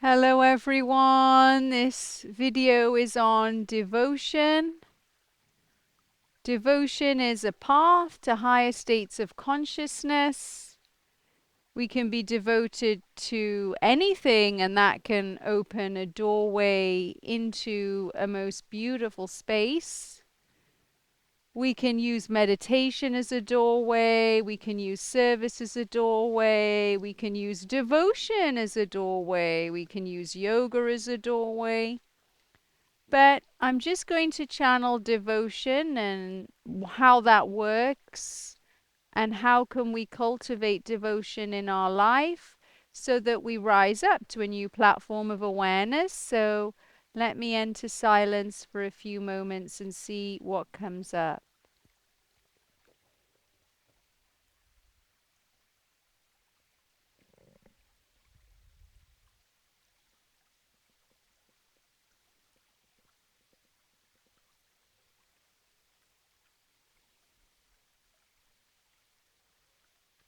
Hello everyone, this video is on devotion. Devotion is a path to higher states of consciousness. We can be devoted to anything, and that can open a doorway into a most beautiful space. We can use meditation as a doorway, we can use service as a doorway, we can use devotion as a doorway, we can use yoga as a doorway. But I'm just going to channel devotion and how that works and how can we cultivate devotion in our life so that we rise up to a new platform of awareness. So let me enter silence for a few moments and see what comes up.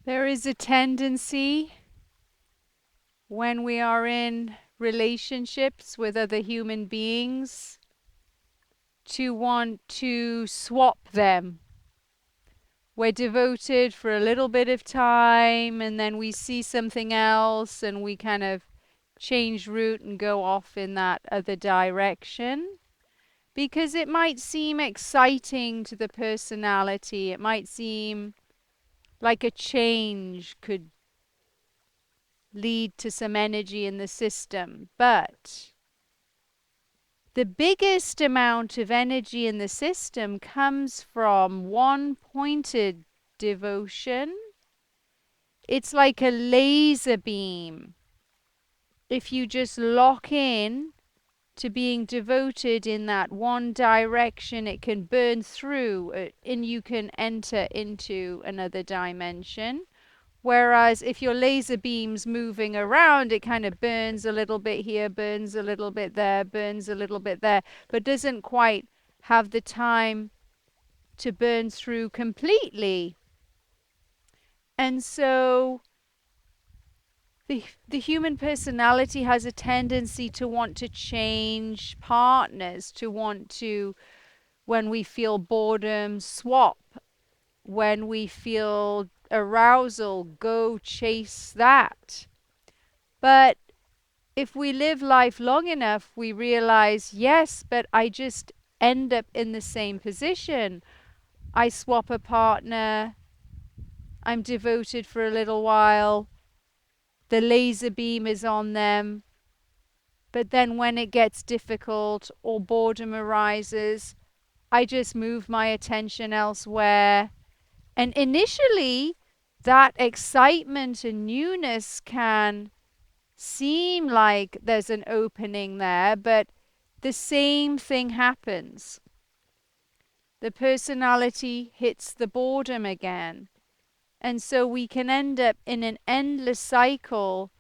There is a tendency when we are in relationships with other human beings to want to swap them. We're devoted for a little bit of time and then we see something else and we kind of change route and go off in that other direction. Because it might seem exciting to the personality. It might seem like a change could lead to some energy in the system. But the biggest amount of energy in the system comes from one-pointed devotion. It's like a laser beam. If you just lock in to being devoted in that one direction, it can burn through and you can enter into another dimension. Whereas if your laser beam's moving around, it kind of burns a little bit here, burns a little bit there, burns a little bit there, but doesn't quite have the time to burn through completely. And so the human personality has a tendency to want to change partners, to want to, when we feel boredom, swap. When we feel arousal, go chase that. But if we live life long enough, we realize, yes, but I just end up in the same position. I swap a partner, I'm devoted for a little while, the laser beam is on them, but then when it gets difficult or boredom arises, I just move my attention elsewhere. And initially, that excitement and newness can seem like there's an opening there, but the same thing happens. The personality hits the boredom again. And so we can end up in an endless cycle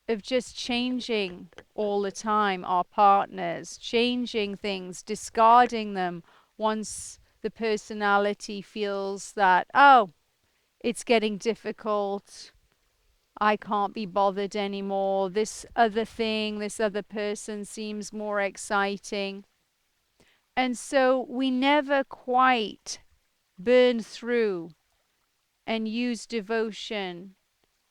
of just changing all the time our partners, changing things, discarding them once the personality feels that, oh, it's getting difficult. I can't be bothered anymore. This other thing, this other person seems more exciting. And so we never quite burn through and use devotion,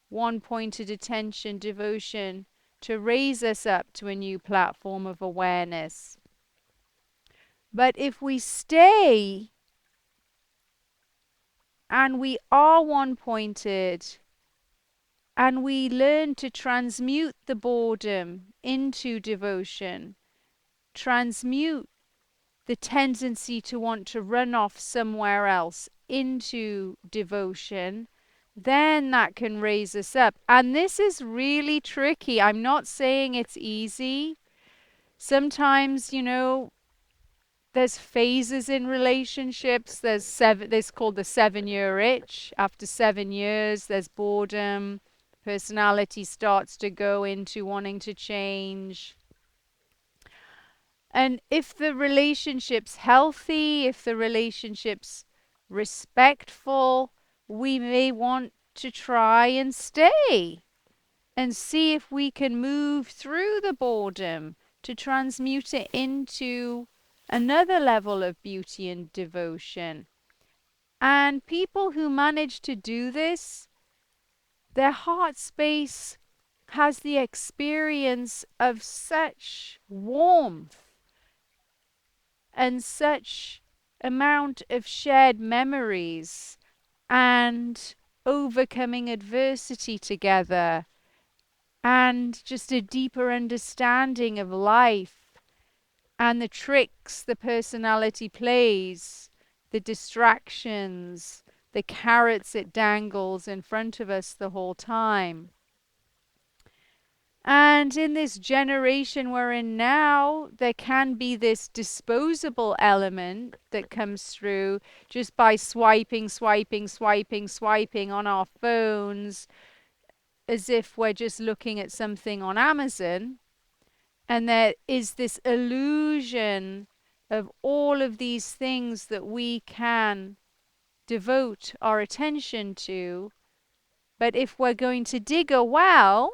one-pointed attention devotion, to raise us up to a new platform of awareness. But if we stay and we are one-pointed and we learn to transmute the boredom into devotion, transmute the tendency to want to run off somewhere else into devotion, then that can raise us up. And this is really tricky. I'm not saying it's easy. Sometimes, there's phases in relationships. There's called the 7-year itch. After 7 years, there's boredom. Personality starts to go into wanting to change. And if the relationship's healthy, if the relationship's respectful, we may want to try and stay. and see if we can move through the boredom to transmute it into another level of beauty and devotion. And people who manage to do this, their heart space has the experience of such warmth and such amount of shared memories and overcoming adversity together and just a deeper understanding of life and the tricks the personality plays, the distractions, the carrots it dangles in front of us the whole time. And in this generation we're in now, there can be this disposable element that comes through just by swiping, swiping, swiping, swiping on our phones as if we're just looking at something on Amazon. And there is this illusion of all of these things that we can devote our attention to. But if we're going to dig a well,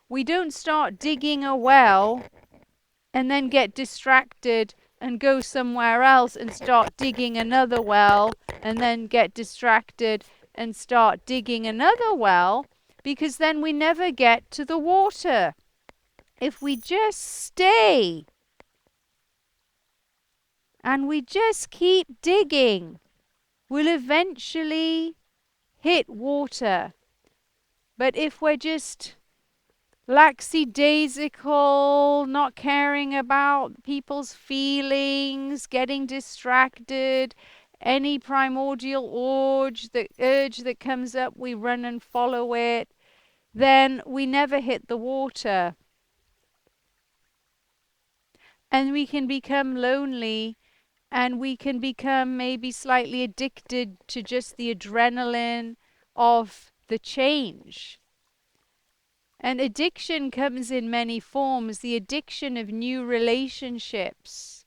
we don't start digging a well and then get distracted and go somewhere else and start digging another well and then get distracted and start digging another well, because then we never get to the water. If we just stay and we just keep digging, we'll eventually hit water. But if we're just lackadaisical, not caring about people's feelings, getting distracted, any primordial urge that comes up, we run and follow it, then we never hit the water. And we can become lonely, and we can become maybe slightly addicted to just the adrenaline of the change. And addiction comes in many forms. The addiction of new relationships,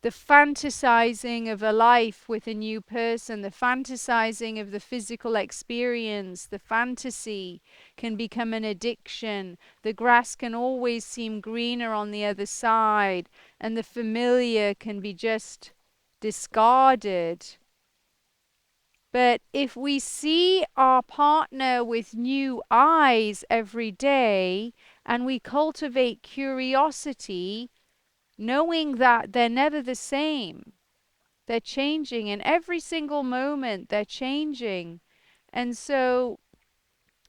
the fantasizing of a life with a new person, the fantasizing of the physical experience, the fantasy can become an addiction. The grass can always seem greener on the other side, and the familiar can be just discarded. But if we see our partner with new eyes every day and we cultivate curiosity, knowing that they're never the same, they're changing in every single moment, they're changing. And so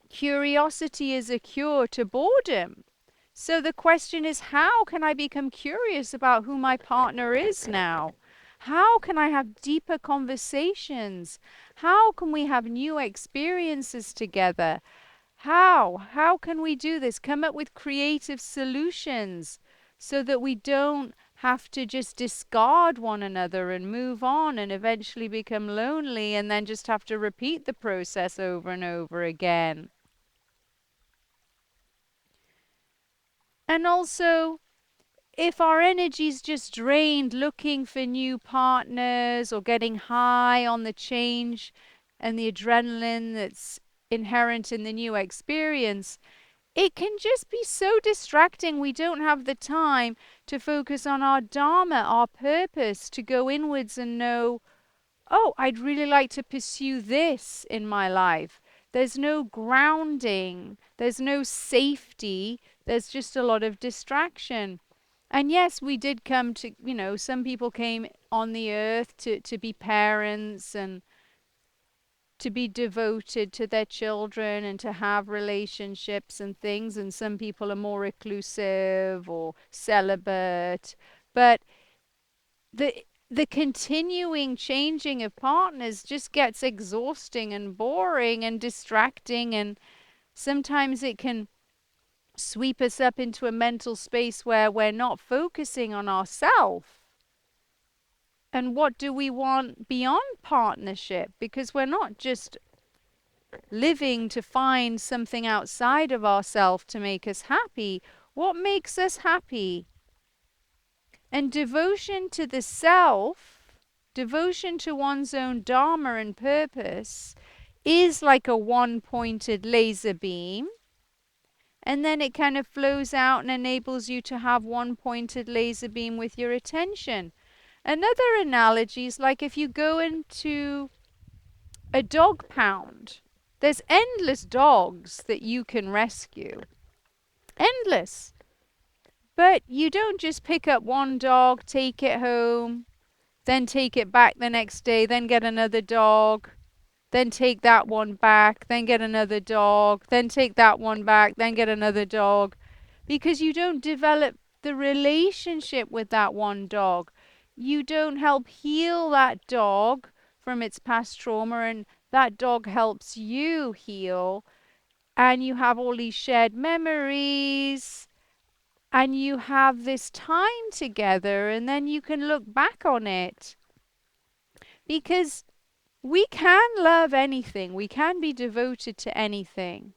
curiosity is a cure to boredom. So the question is, how can I become curious about who my partner is now? How can I have deeper conversations? How can we have new experiences together? How can we do this? Come up with creative solutions so that we don't have to just discard one another and move on and eventually become lonely and then just have to repeat the process over and over again. And also, if our energy's just drained looking for new partners or getting high on the change and the adrenaline that's inherent in the new experience, it can just be so distracting. We don't have the time to focus on our dharma, our purpose, to go inwards and know, oh, I'd really like to pursue this in my life. There's no grounding, there's no safety, there's just a lot of distraction. And yes, we did come to, some people came on the earth to be parents and to be devoted to their children and to have relationships and things. And some people are more reclusive or celibate. But the continuing changing of partners just gets exhausting and boring and distracting, and sometimes it can sweep us up into a mental space where we're not focusing on ourselves. And what do we want beyond partnership? Because we're not just living to find something outside of ourselves to make us happy. What makes us happy? And devotion to the self, devotion to one's own dharma and purpose, is like a one-pointed laser beam, and then it kind of flows out and enables you to have one-pointed laser beam with your attention. Another analogy is like if you go into a dog pound, there's endless dogs that you can rescue. Endless. But you don't just pick up one dog, take it home, then take it back the next day, then get another dog, then take that one back, then get another dog, then take that one back, then get another dog. Because you don't develop the relationship with that one dog. You don't help heal that dog from its past trauma, and that dog helps you heal. And you have all these shared memories, and you have this time together, and then you can look back on it. Because we can love anything, we can be devoted to anything.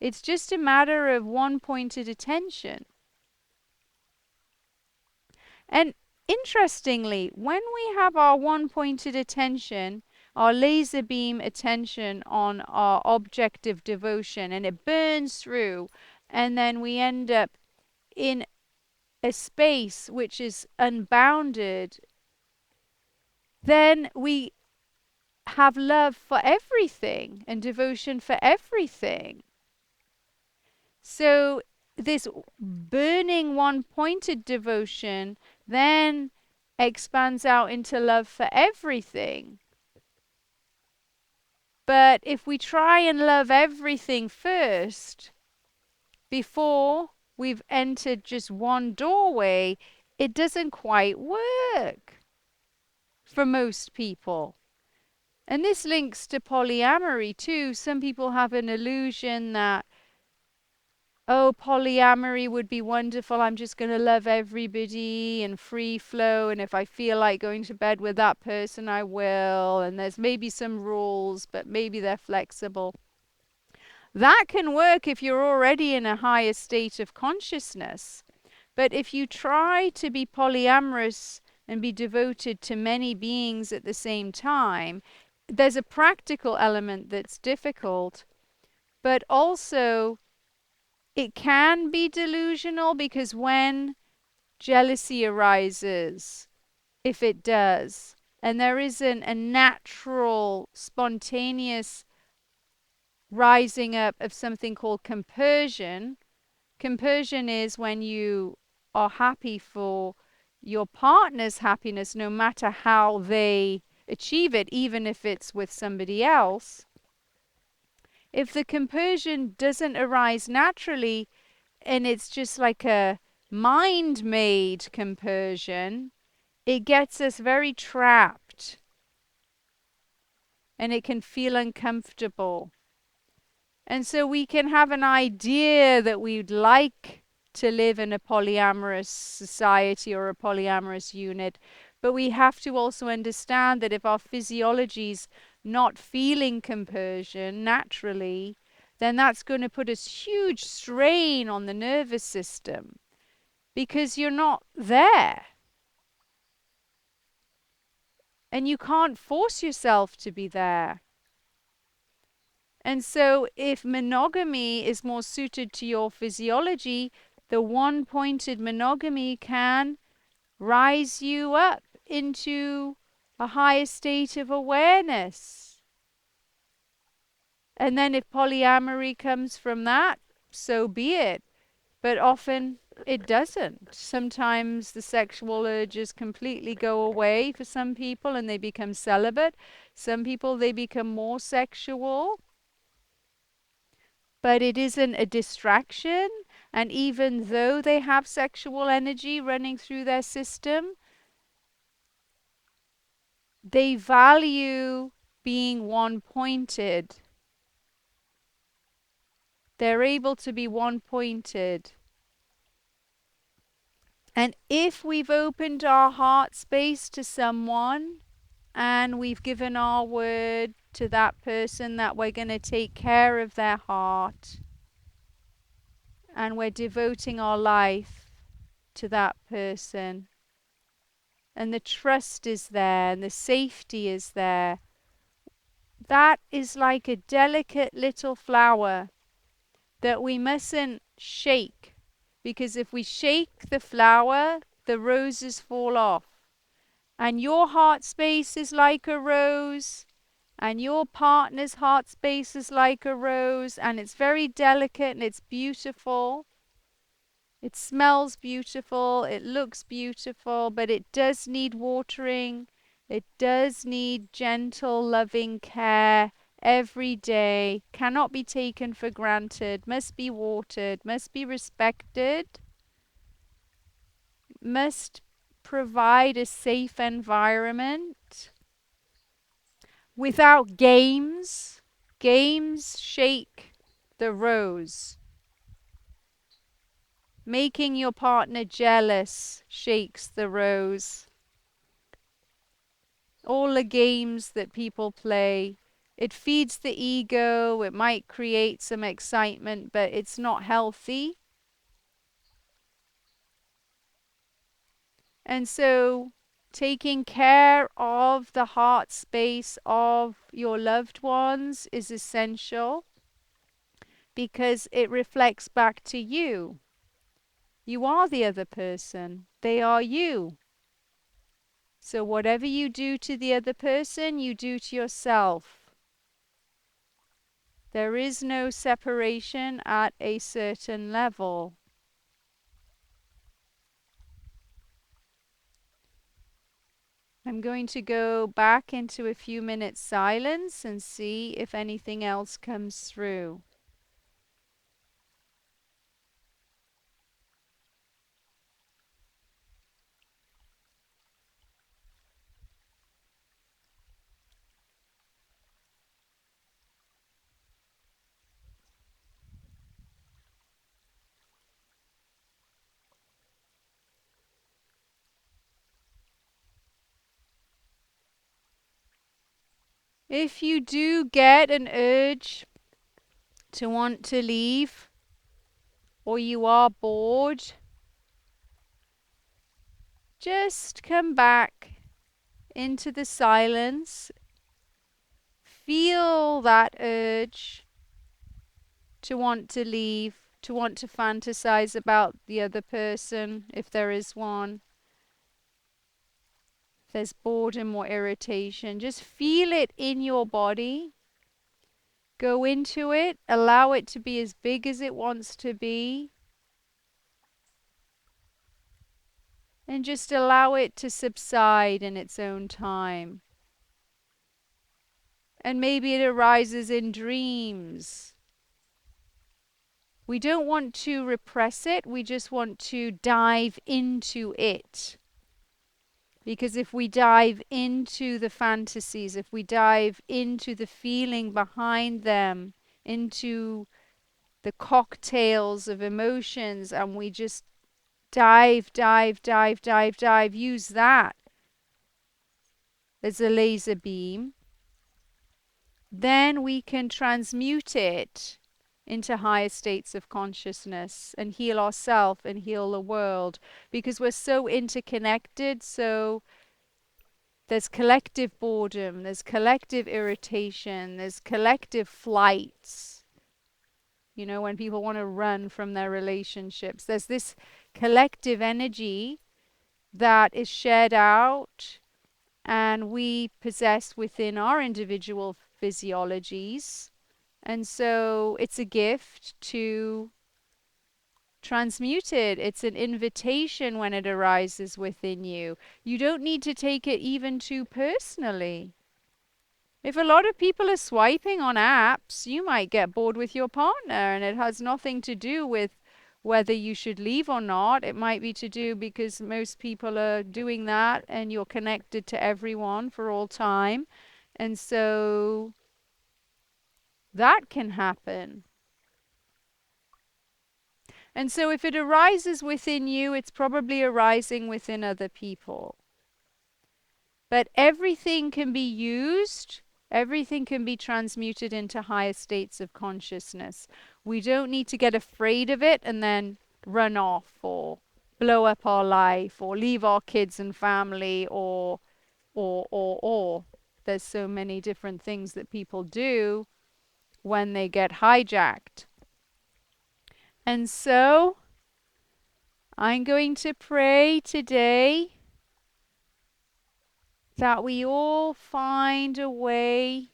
It's just a matter of one-pointed attention. And interestingly, when we have our one-pointed attention, our laser beam attention on our object of devotion, and it burns through, and then we end up in a space which is unbounded, then we have love for everything and devotion for everything. So this burning one-pointed devotion then expands out into love for everything. But if we try and love everything first, before we've entered just one doorway, it doesn't quite work for most people. And this links to polyamory too. Some people have an illusion that, oh, polyamory would be wonderful. I'm just going to love everybody and free flow. And if I feel like going to bed with that person, I will. And there's maybe some rules, but maybe they're flexible. That can work if you're already in a higher state of consciousness. But if you try to be polyamorous and be devoted to many beings at the same time, there's a practical element that's difficult, but also it can be delusional, because when jealousy arises, if it does, and there isn't a natural, spontaneous rising up of something called compersion. Compersion is when you are happy for your partner's happiness, no matter how they achieve it, even if it's with somebody else. If the compersion doesn't arise naturally, and it's just like a mind-made compersion, it gets us very trapped, and it can feel uncomfortable. And so we can have an idea that we'd like to live in a polyamorous society or a polyamorous unit, but we have to also understand that if our physiology's not feeling compersion naturally, then that's going to put a huge strain on the nervous system, because you're not there. And you can't force yourself to be there. And so if monogamy is more suited to your physiology, the one-pointed monogamy can rise you up into a higher state of awareness. And then if polyamory comes from that, so be it. But often it doesn't. Sometimes the sexual urges completely go away for some people and they become celibate. Some people, they become more sexual. But it isn't a distraction. And even though they have sexual energy running through their system, they value being one-pointed. They're able to be one-pointed. And if we've opened our heart space to someone, and we've given our word to that person that we're going to take care of their heart, and we're devoting our life to that person, and the trust is there and the safety is there, That is like a delicate little flower that we mustn't shake, because if we shake the flower, the roses fall off. And your heart space is like a rose, and your partner's heart space is like a rose, and it's very delicate and it's beautiful. It smells beautiful, it looks beautiful, but it does need watering. It does need gentle, loving care every day. Cannot be taken for granted, must be watered, must be respected, must provide a safe environment without games. Games shake the rose. Making your partner jealous shakes the rose. All the games that people play, it feeds the ego, it might create some excitement, but it's not healthy. And so taking care of the heart space of your loved ones is essential, because it reflects back to you. You are the other person. They are you. So whatever you do to the other person, you do to yourself. There is no separation at a certain level. I'm going to go back into a few minutes silence and see if anything else comes through. If you do get an urge to want to leave, or you are bored, just come back into the silence. Feel that urge to want to leave, to want to fantasize about the other person, if there is one. If there's boredom or irritation, just feel it in your body. Go into it, allow it to be as big as it wants to be, and just allow it to subside in its own time. And maybe it arises in dreams. We don't want to repress it, we just want to dive into it. Because if we dive into the fantasies, if we dive into the feeling behind them, into the cocktails of emotions, and we just dive, use that as a laser beam, then we can transmute it into higher states of consciousness and heal ourselves and heal the world, because we're so interconnected. So there's collective boredom, there's collective irritation, there's collective flights. You know, when people want to run from their relationships, there's this collective energy that is shared out and we possess within our individual physiologies. And so it's a gift to transmute it. It's an invitation when it arises within you. You don't need to take it even too personally. If a lot of people are swiping on apps, you might get bored with your partner, and it has nothing to do with whether you should leave or not. It might be to do because most people are doing that and you're connected to everyone for all time. And so that can happen. And so if it arises within you, it's probably arising within other people. But everything can be used, everything can be transmuted into higher states of consciousness. We don't need to get afraid of it and then run off or blow up our life or leave our kids and family or. there's so many different things that people do when they get hijacked. And so I'm going to pray today that we all find a way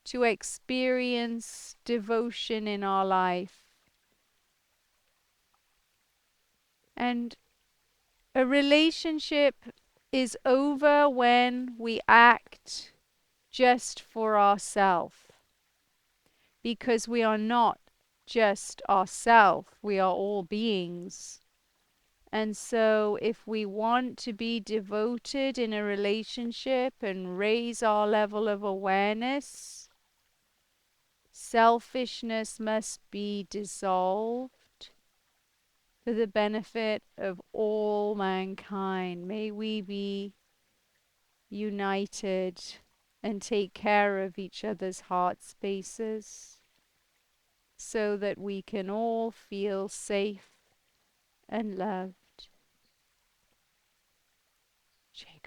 to experience devotion in our life. And a relationship is over when we act just for ourselves, because we are not just ourselves, we are all beings. And so if we want to be devoted in a relationship and raise our level of awareness, selfishness must be dissolved for the benefit of all mankind. May we be united and take care of each other's heart spaces so that we can all feel safe and loved. Jai